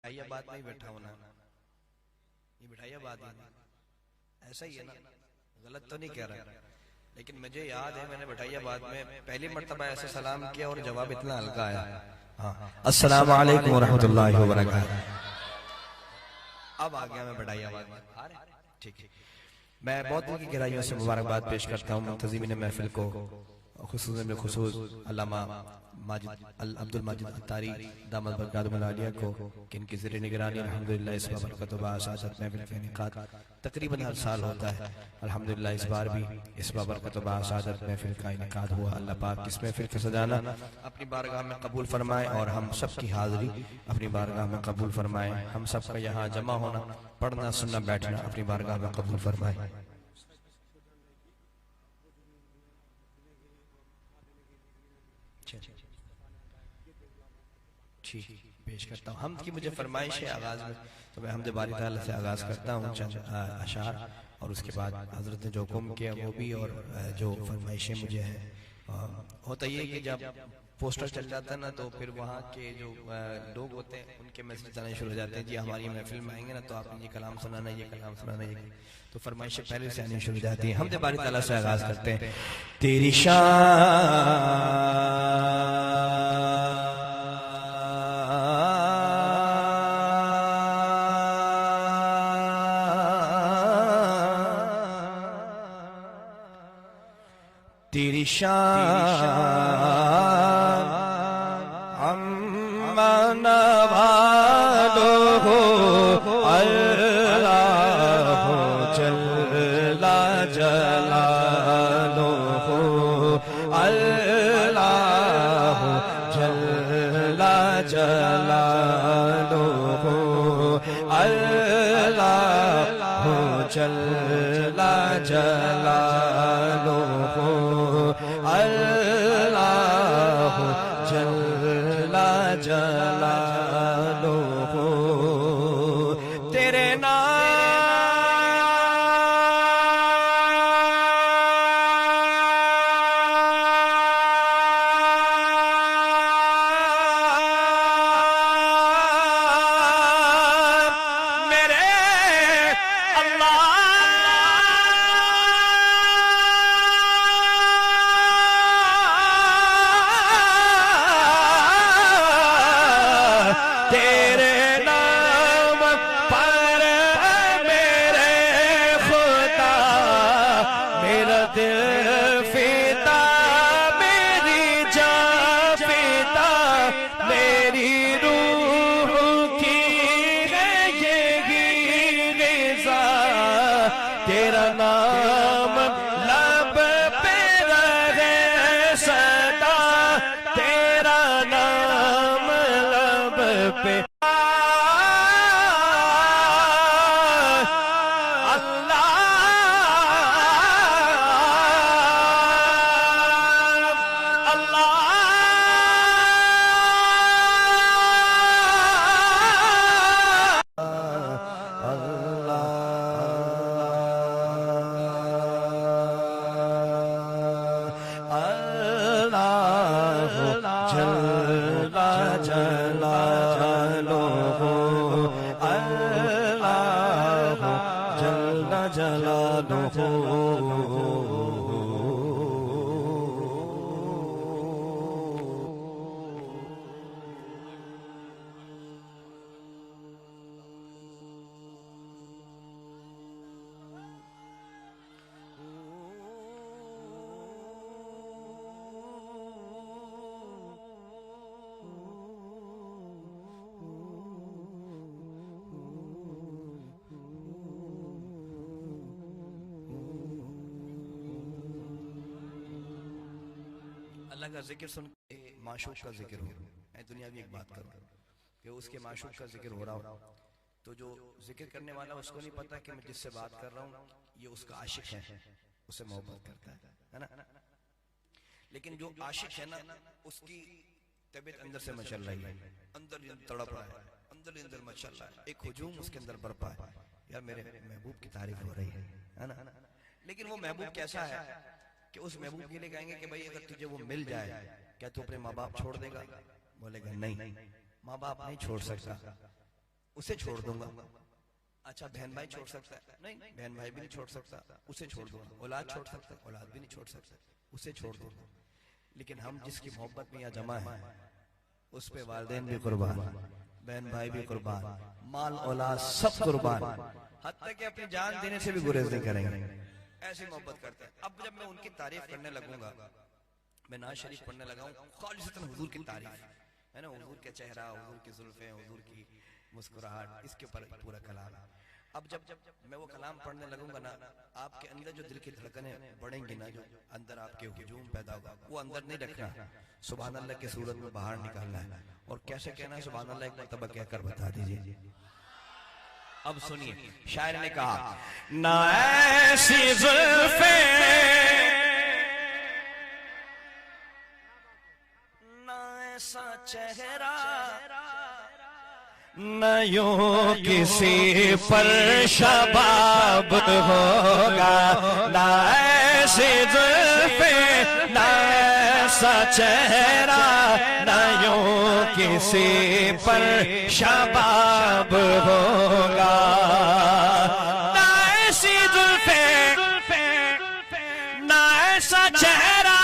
मिठाइयाबाद में ही बैठा होना, ये मिठाइयाबाद है, ऐसा ही है ना, गलत तो नहीं कह रहा। लेकिन मुझे याद है मैंने मिठाइयाबाद में पहली मर्तबा ऐसे सलाम किया और जवाब इतना हल्का आया, हाँ अस्सलाम वालेकुम रहमतुल्लाहि व बरकातहू। अब आ गया मैं मिठाइयाबाद में, ठीक है। मैं बहुत दिल की गहराइयों से मुबारकबाद पेश करता हूँ मुंतज़िमीन महफिल को, खुसूस अल्लामा अब्दुल माजिद अत्तारी दामद बरकातुहुल आलिया को, कि इनकी ज़ेर निगरानी अल्हम्दुलिल्लाह इस बार बरकत व आसासत महफिल का इनेकाद तकरीबन हर साल होता है। अल्हम्दुलिल्लाह इस बार भी इस बार बरकत व आसासत महफिल का इनेकाद हुआ। अल्लाह पाक इस महफिल का सजाना अपनी बारगाह में कबूल फरमाए और हम सब की हाज़िरी अपनी बारगाह में कबूल फरमाए। हम सब का यहाँ जमा होना, पढ़ना सुनना बैठना अपनी बारगाह में कबूल फरमाए। ठीक पेश करता हूँ। हम की मुझे फरमाइश है आगाज में, तो मैं हमद बारी ताला से आगाज करता हूँ चंद अशार, और उसके बाद हजरत ने जो हुक्म किया वो भी, और जो फरमाइशें मुझे हैं। होता ये कि जब पोस्टर चल जाता है ना, तो फिर वहाँ के जो लोग होते हैं उनके मैसेज आने शुरू हो जाते हैं, जी हमारी महफिल में आएंगे ना तो आपने ये कलाम सुनाना, ये कलाम सुनाना, ये, तो फरमाइशें पहले से आनी शुरू हो जाती हैं। हमद बारी ताला से आगाज करते हैं। तेरी तेरी शान अम्मान वालो हो अल्लाह जल्ला जलालो हो अल्लाह जल्ला जलालो हो अल्लाह जल्ला जलालो हो अल्लाह जल्ला जलालुहु। तेरे नाम मेरे अल्लाह तेरा नाम लब पे रहे सदा, तेरा नाम लब पे अल्लाह का जिक्र सुन के माशूक का जिक्र हो। मैं दुनियावी एक बात करूं कि उसके माशूक का जिक्र हो रहा हो, तो जो जिक्र करने वाला उसको नहीं पता कि मैं जिससे बात कर रहा हूँ ये उसका आशिक है, उसे मोहब्बत करता है ना। लेकिन जो आशिक है ना, उसकी तबीयत अंदर से मचल रही है, अंदर तड़प रहा है, अंदर अंदर मचल रहा है, एक हुजूम उसके अंदर बरपा है, यार मेरे महबूब की तारीफ हो रही है ना। लेकिन वो महबूब कैसा है कि उस महबूब के लिए कहेंगे कि भाई अगर तुझे वो मिल जाए क्या तू अपने माँ बाप छोड़ देगा? बोलेगा नहीं, माँ बाप नहीं छोड़ सकता, उसे छोड़ दूंगा। अच्छा बहन भाई छोड़ सकता है? नहीं, बहन भाई भी नहीं छोड़ सकता, उसे छोड़ दूंगा। औलाद छोड़ सकता है? औलाद भी नहीं छोड़ सकता, उसे छोड़ दूंगा। लेकिन हम जिसकी मोहब्बत में यहाँ जमा है उस पे वालिदैन भी कुर्बान, बहन भाई भी कुर्बान, माल औलाद सब कुर्बान, हत्ता कि अपनी जान देने से भी गुरेज नहीं करेंगे, ऐसी मोहब्बत करते हैं। अब जब मैं उनकी तारीफ करने लगूंगा, मैं नाज शरीफ पढ़ने लगा हूँ खालिसतन हुजूर की तारीफ है ना, हुजूर के चेहरा, हुजूर की जुल्फें, हुजूर की मुस्कुराहट, इसके ऊपर पूरा कलाम। अब जब मैं वो कलाम पढ़ने लगूंगा ना, आपके अंदर जो दिल की धड़कनें बढ़ेंगी ना, जो अंदर आपके हुजूम पैदा होगा, वो अंदर नहीं रखना, सुभान अल्लाह की सूरत में बाहर निकालना है। और कैसे कहना है सुभान अल्लाह, एक मरतबा कहकर बता दीजिए। अब सुनिए, शायर ने कहा, ना ऐसी जुल्फें, ना ऐसा चेहरा, न यूं किसी पर शबाब होगा, न ऐसी जुल्फें, न ऐसा चेहरा, न यूं किसी पर शबाब होगा, न ऐसी जुल्फें, न ऐसा चेहरा,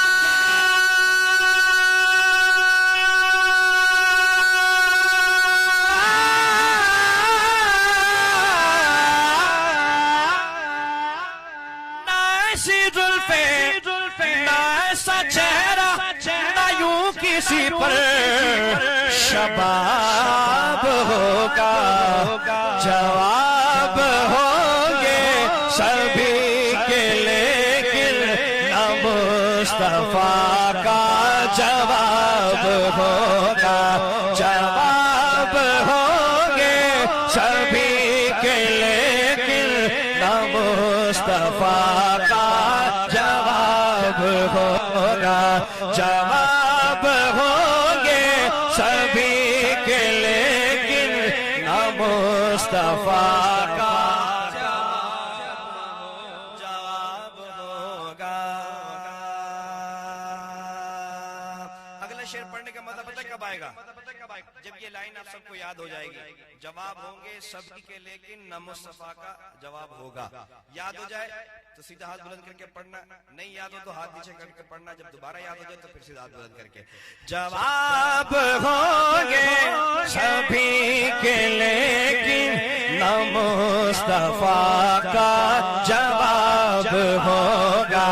किसी पर शबाब होगा, जवाब होंगे सभी के, लेकिन न मुस्तफा का जवाब होगा, जवाब होंगे सभी के, लेकिन न मुस्तफा का जवाब होगा, जवाब होंगे सभी के, लेकिन न मुस्तफा का जवाब होगा। अगला शेर पढ़ने का मतलब पता कब आएगा? जब ये लाइन आप सबको याद हो जाएगी, जवाब होंगे सबकी के, लेकिन न मुस्तफा का जवाब होगा। याद हो जाए तो सीधा हाथ बुलंद करके पढ़ना, नहीं याद हो तो हाथ नीचे करके पढ़ना, जब दोबारा याद हो जाए तो फिर सीधा हाथ बुलंद करके। जवाब होंगे सभी के, लेकिन न मुस्तफा का जवाब होगा,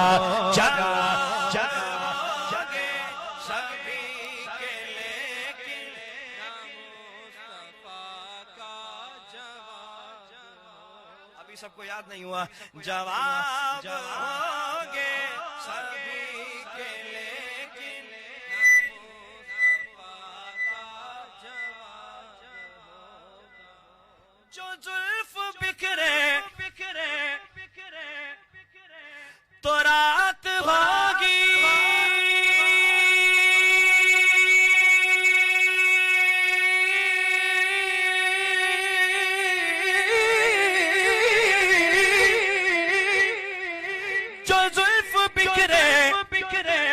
सबको याद नहीं हुआ। जवाब होंगे सभी के, लेकिन जो जुल्फ बिखरे तो रात होगी,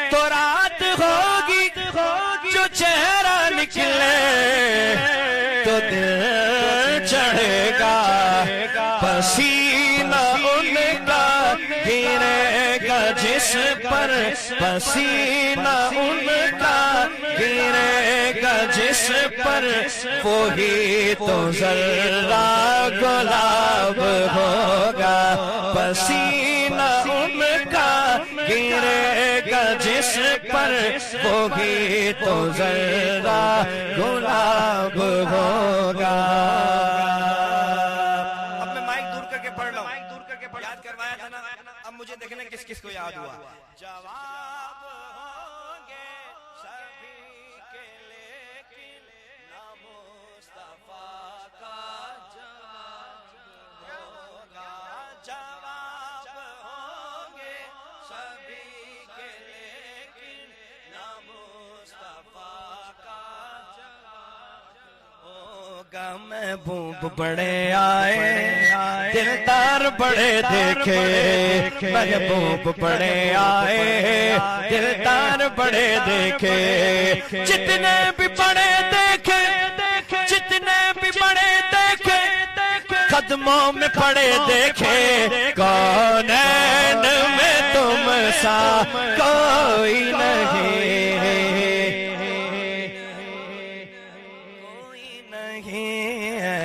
तो रात होगी, जो चेहरा निकले तो दिल चढ़ेगा, पसीना उनका गिरेगा जिस पर, पसीना उनका गिरेगा जिस पर, वो ही तो जर्रा गुलाब होगा, पसीना उनका गिरेगा जिस पर, वो ही तो जर्रा गुलाब होगा। अब मैं माइक दूर करके पढ़ रहा हूं, याद करवाया था ना, अब मुझे देखना किस किस को याद हुआ। जवाब होंगे सभी के, लेकिन न मुस्तफा का जवाब होगा, जवाब होंगे सभी के, लेकिन न मुस्तफा का जवाब होगा। महबूब बड़े आए, दिलदार बड़े देखे, महबूब बड़े आए, दिलदार बड़े देखे, जितने भी बड़े देखे, जितने भी बड़े देखे, कदमों में पड़े देखे, कौनैन में तुम सा कोई नहीं, कोई नहीं है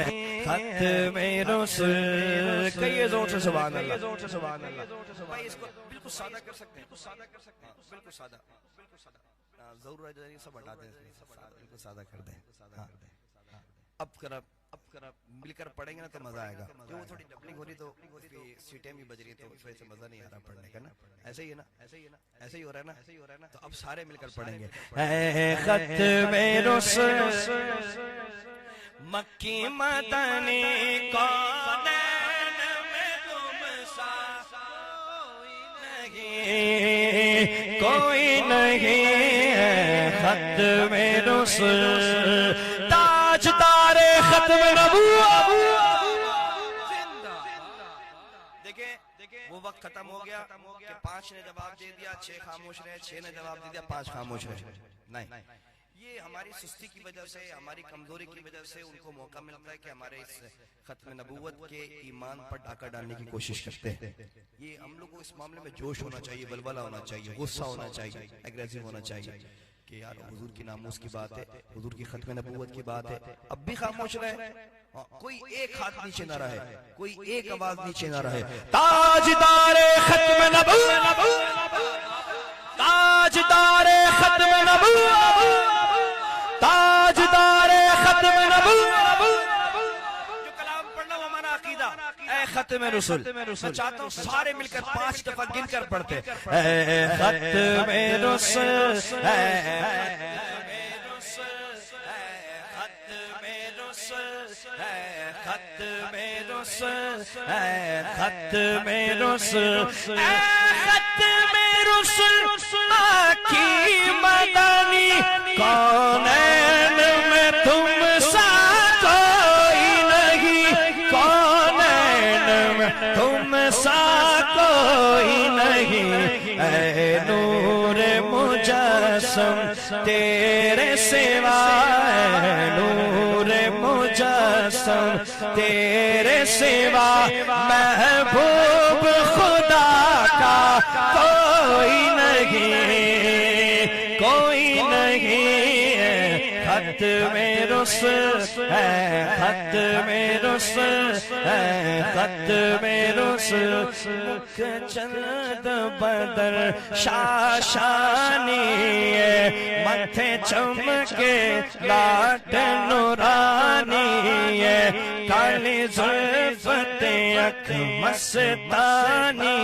खत्मे रसूल। कहिए जोर से सुभान अल्लाह, जोर से सुभान अल्लाह। भाई इसको बिल्कुल सादा कर सकते हैं, बिल्कुल सादा कर सकते हैं, बिल्कुल सादा, बिल्कुल सादा। जरूर है सब हटा दें, बिल्कुल सादा कर दें। अब कर मिलकर पढ़ेंगे ना तो मजा आएगा। जो वो थोड़ी डबलिंग हो रही तो सीटें भी बज रही तो उस वजह से मजा नहीं आ रहा पढ़ने का ना। ऐसे ही है ना, ऐसे ही है ना, ऐसे ही हो रहा है ना, ऐसे ही हो रहा है ना। तो अब सारे मिलकर पढ़ेंगे। खत्मे रसूल मक्की मदनी कौनैन में तुम सा कोई नहीं है खत्मे रसूल, ताजदारे खत्म नबूवत। देखिए वो वक्त खत्म हो गया कि 5 ने जवाब दे दिया, 6 खामोश रहे, 6 ने जवाब दे दिया, 5 खामोश रहे। नहीं, ये हमारी सुस्ती की वजह से, हमारी कमजोरी की वजह से उनको मौका मिलता है कि हमारे इस खत्म नबूवत के ईमान पर डाका डालने की कोशिश करते हैं। ये हम लोग को इस मामले में जोश होना चाहिए, बलबला होना चाहिए, गुस्सा होना चाहिए, एग्रेसिव होना चाहिए कि यार हुजूर की नामूस की बात है, हुजूर की खत्म नबूवत की बात है, अब भी खामोश रहे। कोई एक हाथ नीचे ना रहे, कोई एक आवाज नीचे ना रहे। ताजदारे खत्म नबूवत, ताजदारे खत्म नबूवत, ताजदारे खत्म नबूवत। जो कलाम पढ़ना वो हमारा अकीदा है। खत्म रसूल मैं चाहता हूँ सारे मिलकर 5 दफा गिनकर पढ़ते। खत्म रसूल, खत्मे रसूल, खत्मे रसूल, खत्मे रसूल मक्की मदनी कौनैन में तुम सा कोई नहीं, कौनैन में तुम सा कोई नहीं। ऐ नूर मुजस्सम तेरे सिवा, नूर मुजस्सम तेरे सिवा महबूब खुदा का कोई नहीं, कोई नहीं है खत्मे रसूल, खत्मे रसूल, खत्मे रसूल। मुख चंद बदर शाशानी मथे चमके लाट नूरानी, काली जुल्फते अख मस्तानी,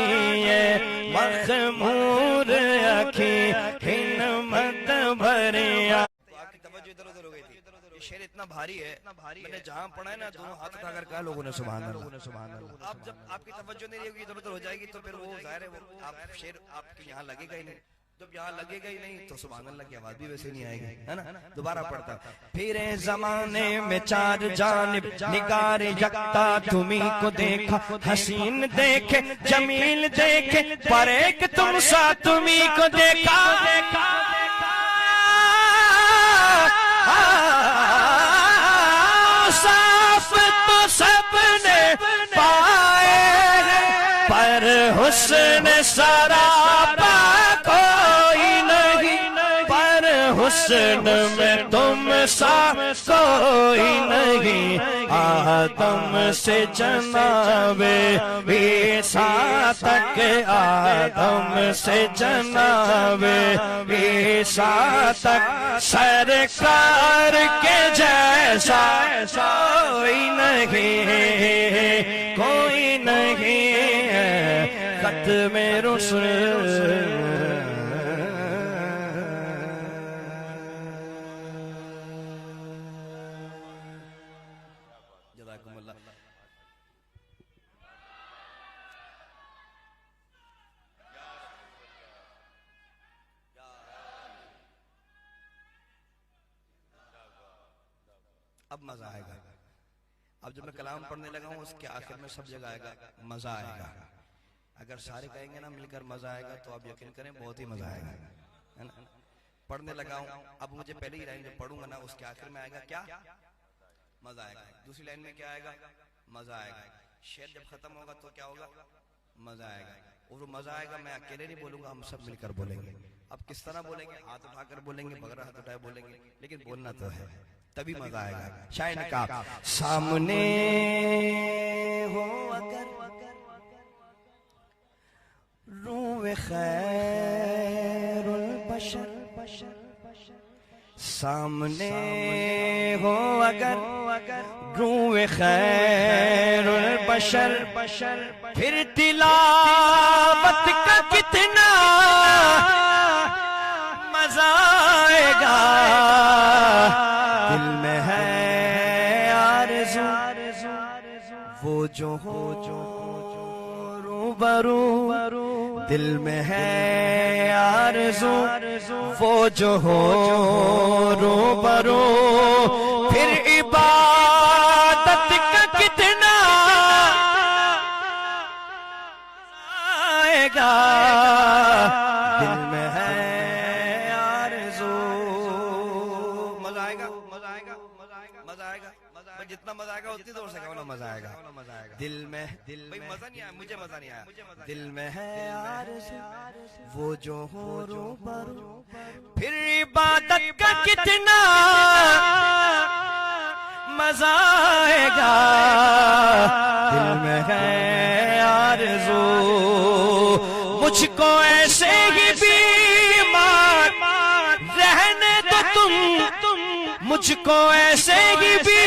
मखमूर अखी हिम्मत भरिया। आपकी तवज्जो इधर उधर हो गई थी। ये शेर इतना भारी है, मैंने जहाँ पढ़ा है ना दोनों हाथ उठाकर कहा लोगों ने सुभान अल्लाह, सुभान अल्लाह। अब जब आपकी तवज्जो नहीं रहेगी, इधर उधर हो जाएगी तो फिर वो जाहिर है वो आप शेर आपके यहाँ लगेगा ही नहीं। जब यहाँ लगेगा ही नहीं तो सुभान अल्लाह की आवाज भी वैसे नहीं आएगी, है ना। दोबारा पढ़ता। फिर जमाने में 4 जानिब निगार यकता तुम्ही को देखा, हसीन देखे जमील देखे, पर एक तुम सा तुम्ही को देखा। साफ तो सबने पाए पर हुस्न सरापा कोई नहीं, पर हुस्न में तुम सा कोई नहीं। आदम से जनाबे ईसा तक, आदम से जनाबे ईसा तक सरकार के जैसा कोई नहीं, कोई नहीं है खत्मे रसूल। अब मजा आएगा। अब जब मैं कलाम पढ़ने लगा हूँ उसके आखिर में सब जगह आएगा मजा आएगा। अगर सारे कहेंगे ना मिलकर मजा आएगा तो आप यकीन करें बहुत ही मजा आएगा, है ना। पढ़ने लगा हूँ, अब मुझे पहले ही लाइन जब पढ़ूंगा ना उसके आखिर में आएगा क्या, मजा आएगा। दूसरी लाइन में क्या आएगा? मजा आएगा। शेर जब खत्म होगा तो क्या होगा? मजा आएगा। और वो मजा आएगा मैं अकेले नहीं बोलूंगा, हम सब मिलकर बोलेंगे। अब किस तरह बोलेंगे? हाथ उठाकर बोलेंगे, बगैर हाथ उठाए बोलेंगे, लेकिन बोलना तो है, तभी मजा आएगा। शायर ने कहा सामने हो अगर रूए खैरुल बशर, सामने हो अगर रूए खैरुल बशर, फिर तिलावत का कितना मजा आएगा। दिल में है आरज़ू वो जो हो रूबरू, दिल में है आरज़ू वो जो हो रूबरू, फिर इबादत का कितना आएगा। दिल में है आरज़ू, मजा आएगा, मजा आएगा, मजा आएगा, मजा आएगा, जितना मजा आएगा उतनी दूर से कहना मजा आएगा। दिल में भाई मजा नहीं आया, मुझे मजा नहीं आया। दिल में है आरज़ू वो जो हो रूबरू, फिर इबादत का कितना मजा आएगा। दिल में है आरज़ू मुझको ऐसे ही बीमार रहने दो तुम, मुझको ऐसे ही भी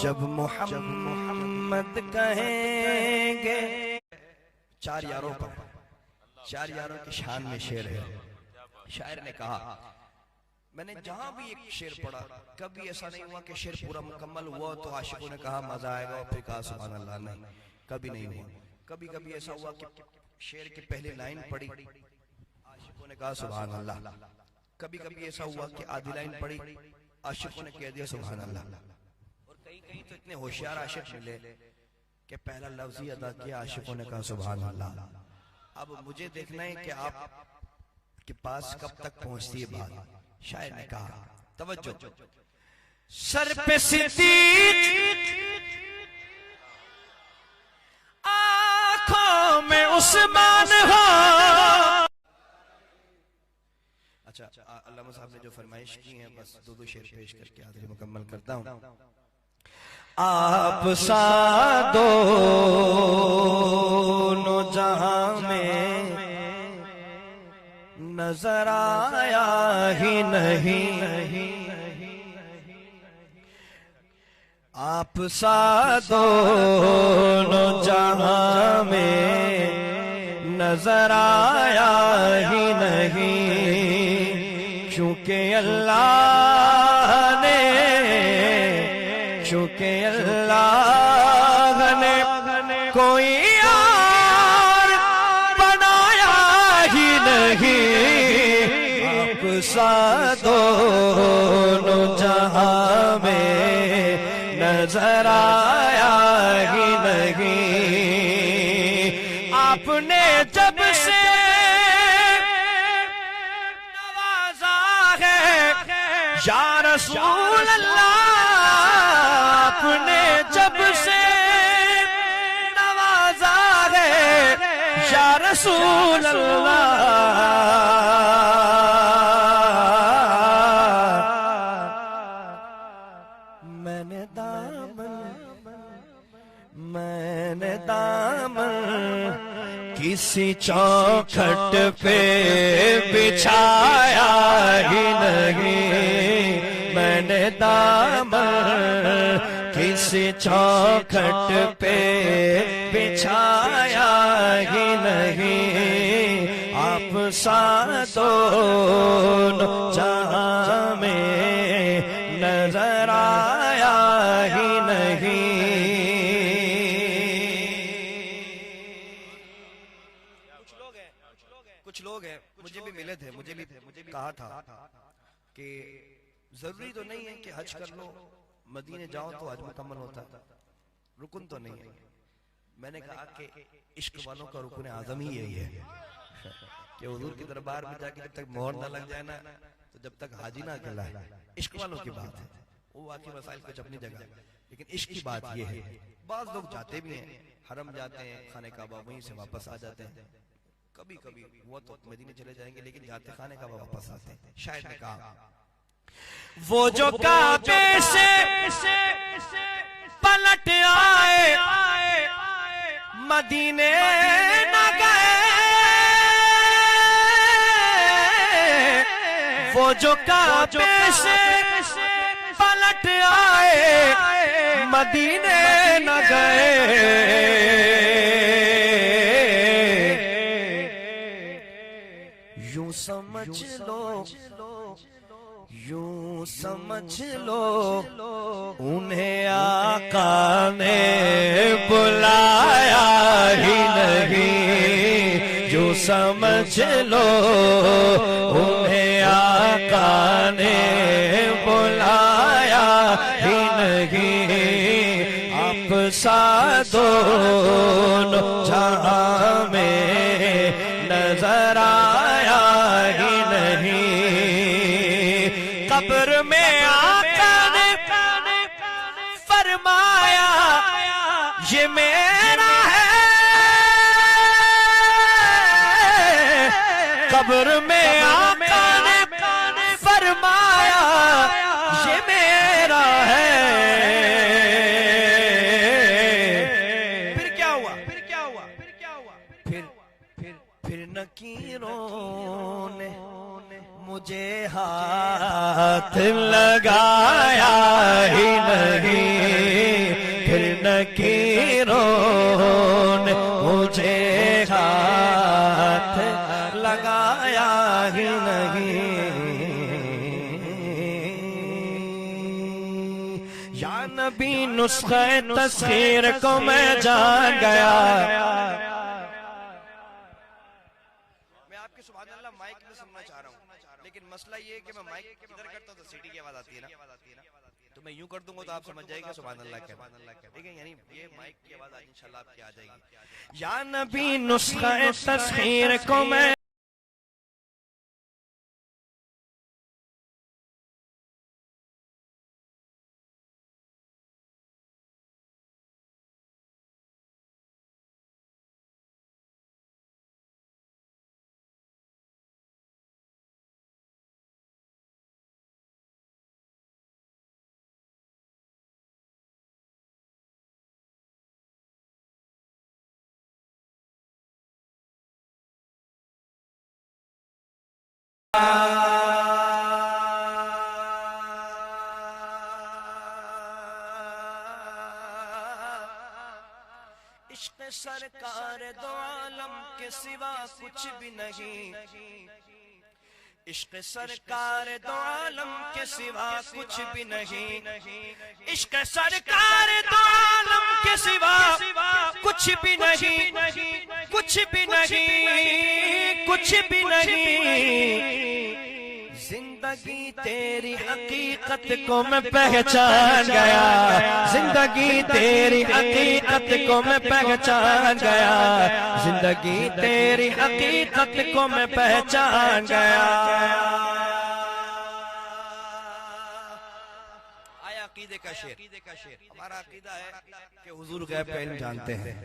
जब मोहम्मद कहेंगे। चार यारों पर, चार यारों की शान में शेर है। शायर ने कहा मैंने जहां भी एक शेर पढ़ा कभी ऐसा नहीं हुआ कि शेर पूरा मुकम्मल हुआ तो आशिकों ने कहा मजा आएगा और फिर कहा सुभान अल्लाह, नहीं, कभी नहीं हुआ। कभी कभी ऐसा हुआ कि शेर की पहली लाइन पढ़ी, आशिकों ने कहा सुभान अल्लाह। कभी कभी ऐसा हुआ कि आधी लाइन पढ़ी, आशिकों ने कह दिया सुभान अल्लाह। और कहीं कहीं तो इतने होशियार आशिक मिले कि पहला लफ्ज ही अदा किया, आशिकों ने कहा सुभान अल्लाह। अब मुझे देखना है कि आप के पास कब तक पहुंचती है बात। शायर ने कहा तवज्जो, सर पे सिद्दीक आंखों में उस्मान हो। अच्छा, अल्लामा साहब ने जो फरमाइश की है बस दो शेर पेश करके हाजिरी मुकम्मल करता हूं। आप सा दोनों जहां में नजर आया ही नहीं, आप सा दोनों जहां में नजर आया ही नहीं, क्योंकि अल्लाह ने, क्योंकि अल्लाह ने कोई और बनाया ही नहीं। आप सा दोनों जहां में नजर आया ही नहीं। आपने जब से नवाजा है या रसूल अल्लाह, आपने जब से नवाजा है या रसूल अल्लाह, मैंने दामन किसी चौखट पे बिछाया ही नहीं, मैंने दामन किसी चौखट पे बिछाया ही नहीं। आप सा दोनों जहां में नजर आया ही नहीं। कुछ लोग हैं मुझे भी मिले थे, मुझे भी कहा था कि जरूरी तो नहीं है कि हज कर लो, मदीने जाओ तो हज मुकम्मल होता है, रुकन तो नहीं है। मैंने कहा कि इश्क वालों का रुकन आजम ही यही है कि हुजूर के दरबार में जाके जब तक मोहर न लग जाए ना, तो जब तक हाजी ना कहलाए, इश्क वालों की बात है। वो बाकी मसाइल कुछ अपनी जगह, लेकिन इश्क की बात ये है, बाज लोग जाते भी हैं, हरम जाते हैं, खाने काबा, वहीं से वापस आ जाते हैं। कभी कभी वो तो मदीने चले जाएंगे, लेकिन जाते खाने काबा वापस आते हैं। शायद ने कहा वो जो काबे से पलट आए मदीने न गए, वो जो काबे से पलट आए मदीने न गए, यूं समझ लो, यूं समझ लो उन्हें आका ने बुलाया ही नहीं, यूं समझ लो उन्हें आका ने बुलाया ही नहीं, आप सा दोनों जहां में नजर आया ही नहीं। कब्र में आका ने फरमाया ये मेरा है, कब्र में आका ने फरमाया ये मेरा है। फिर क्या हुआ, फिर नकीरों ने मुझे हाथ लगाया ही नहीं, फिर नकीरों ने मुझे हाथ लगाया ही नहीं। या नबी नुस्खे तस्खीर को मैं जान गया। लेकिन मसला ये है कि मैं माइक इधर करता हूं तो सीडी की आवाज आती है ना, तो मैं यूं कर दूंगा तो आप समझ जाएंगे सुभान अल्लाह क्या, ठीक है? यानी ये माइक की आवाज आज इंशाल्लाह आपकी आ जाएगी। या नबी नुस्खे तस्खीर को मैं इश्क सरकार दो आलम के सिवा कुछ भी नहीं, इश्क सरकार दो आलम के सिवा कुछ भी नहीं, इश्क सरकार दो आलम के सिवा कुछ भी नहीं, कुछ भी नहीं, कुछ भी नहीं। जिंदगी तेरी हकीकत को मैं पहचान गया, जिंदगी तेरी हकीकत को मैं पहचान गया, जिंदगी तेरी हकीकत को मैं पहचान गया। आया अकीदे का शेर, हमारा अकीदा है कि हुजूर गैब का इल्म जानते हैं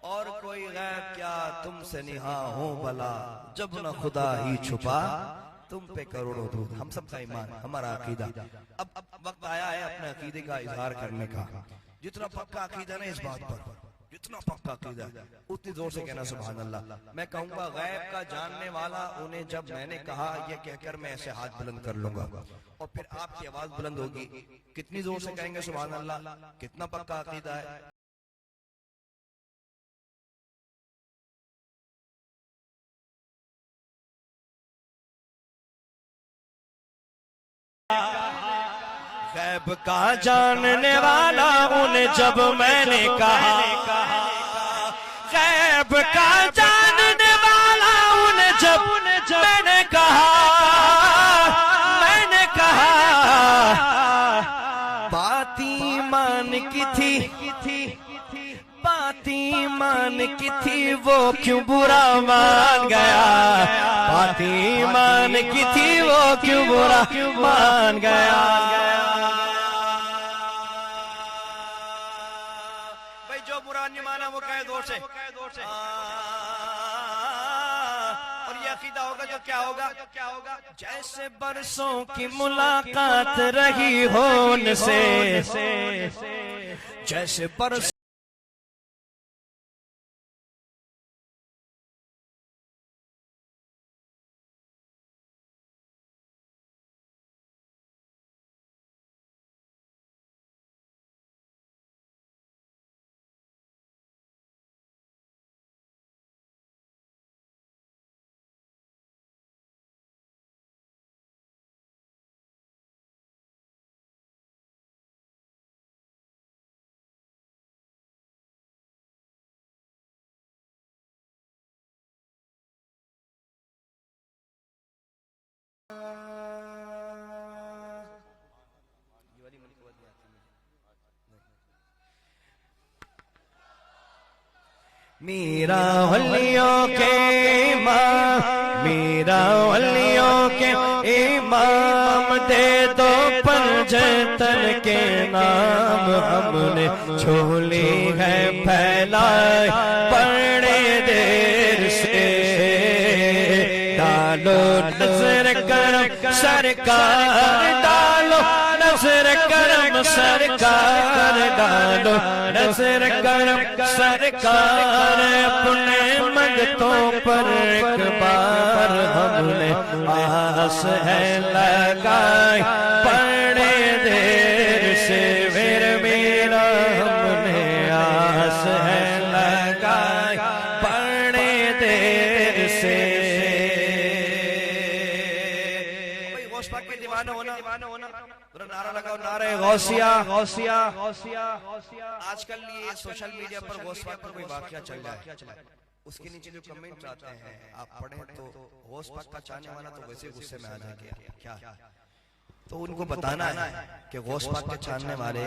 और कोई गैब क्या तुमसे निहा हो भला, जब न खुदा ही छुपा तुम पे करोड़ों दूध। हम सबका ईमान, हमारा अकीदा। अब वक्त आया है अपने अकीदे का इजहार करने का। जितना पक्का अकीदा ना इस बात पर, जितना पक्का अकीदा उतनी जोर से कहना सुभान अल्लाह। मैं कहूंगा गैब का जानने वाला उन्हें जब मैंने कहा ये कहकर मैं ऐसे हाथ बुलंद कर लूंगा और फिर आपकी आवाज बुलंद होगी, कितनी जोर से कहेंगे सुभान अल्लाह? कितना पक्का अकीदा है। गैब का जानने वाला उन्हें जब मैंने कहा, गैब का जानने वाला उन्हें जब मैंने कहा, बात ईमान की थी, बात ईमान की थी, वो क्यों बुरा मान गया, बात ईमान की थी, वो क्यों बुरा मान गया। मुराद नहीं माना वो कहे दो से और ये अकीदा होगा जो क्या होगा जैसे बरसों की मुलाकात रही हो उनसे, जैसे बरस मेरा वलियों के इमाम, मेरा वलियों के इमाम, दे दो पंजतन के नाम। हमने झोली है फैलाए बड़े देर से, डालो नजर करम सरकार, डालो नजर करम सरकार, डालो नजर करम सरकार। अपने मंगतों पर एक बार हमने आस है लगाई बड़े देर से, मेरा हमने आस है लगाई बड़े देर से। दीवाना होना नारा लगाओ, नारे गौसिया गौसिया गौसिया गौसिया। आजकल ये सोशल मीडिया पर गौस पाक पर कोई वाकया चल रहा है, उसके नीचे जो कमेंट आते हैं आप पढ़ें तो गौस पाक का चाहने वाला तो वैसे गुस्से में आ जाएगा क्या। तो उनको बताना है कि गौस पाक के चाहने वाले,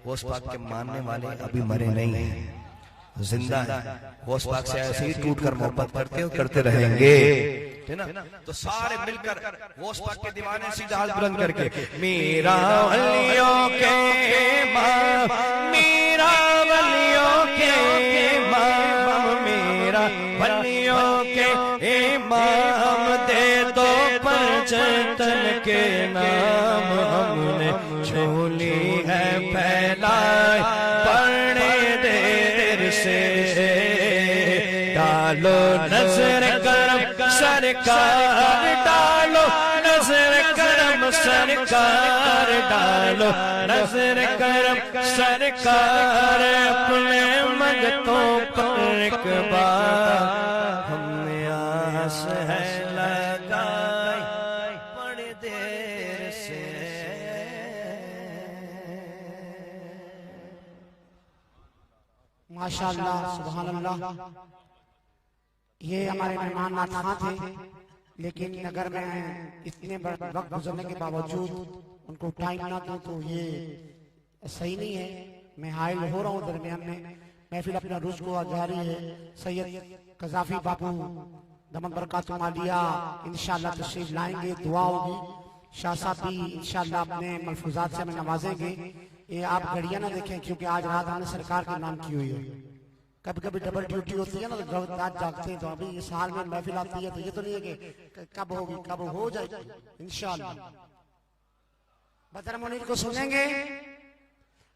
गौस पाक के मानने वाले अभी मरे नहीं हैं, जिंदा है। गौस पाक से ऐसे ही टूट कर मोहब्बत करते रहेंगे, है ना। तो सारे मिलकर गौस पाक के दीवाने सीधा हाथ बुलंद करके, मेरा वलियों के इमाम, मेरा वलियों के इमाम, मेरा वलियों के इमाम, दे दो पंजतन के नाम। हमने झोली है फैलाए बड़े देर से, डालो नजर करम सरकार, डालो नजर करम सरकार, डालो नजर करम सरकार। अपने मंगतों पर एक बार हमने आस है लगाई बड़ी देर से। माशाअल्लाह, सुभान अल्लाह। ये हमारे मेहमान नाथ थे, लेकिन अगर मैं इतने वक्त गुजरने के बावजूद उनको टाइम ना दूं तो ये सही नहीं है। मैं हाइल हो रहा हूँ दरमियान में, महफिल अपना रुज़ को जारी है। सैयद कज़ाफी बापू दमन बरकातुहु आलिया इंशाअल्लाह तशरीफ लाएंगे, दुआ होगी। शाह साहब भी इंशाअल्लाह अपने मलफूजात से हमें नवाजेंगे। ये आप घड़ियां ना देखें, क्योंकि आज रात हमने सरकार के नाम की हुई है। कभी कभी डबल ड्यूटी होती है ना, तो रात जागते हैं। तो अभी इस हाल में महफिल आती है, तो ये तो नहीं है कि कब होगी, कब हो जाएगी इंशाअल्लाह। बदर मुनीर को सुनेंगे,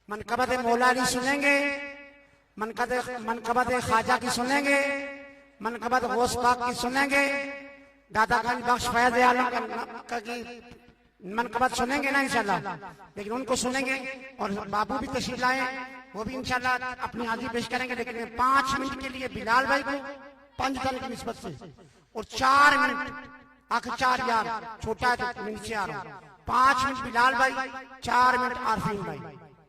मनकबत मौला अली सुनेंगे, मनकबत ख्वाजा की सुनेंगे, मनकबत गौस पाक की सुनेंगे, दादा गंज बख्श फैज़ आलम की मनकबत सुनेंगे ना इंशाल्लाह, लेकिन उनको सुनेंगे। और बाबू भी तशरीफ लाए, वो भी इंशाल्लाह अपनी हाजिरी पेश करेंगे। लेकिन 5 मिनट के लिए बिलाल भाई को पंजतन की निस्बत से, और 4 मिनट आखिर 4 यार छोटा है तो नीचे आ रहा हूँ, 5 मिनट बिलाल भाई, 4 मिनट आरफीन भाई,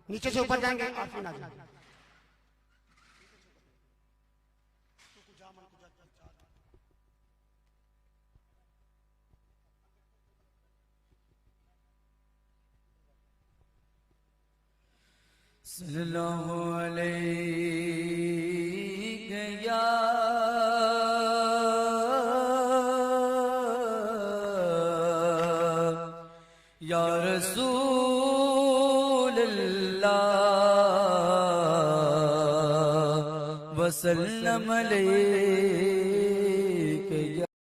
नीचे से ऊपर जाएंगे आरफीन आ जाएंगे। सल्लल्लाहु अलैहि या रसूल अल्लाह, वसल्लम अलैहि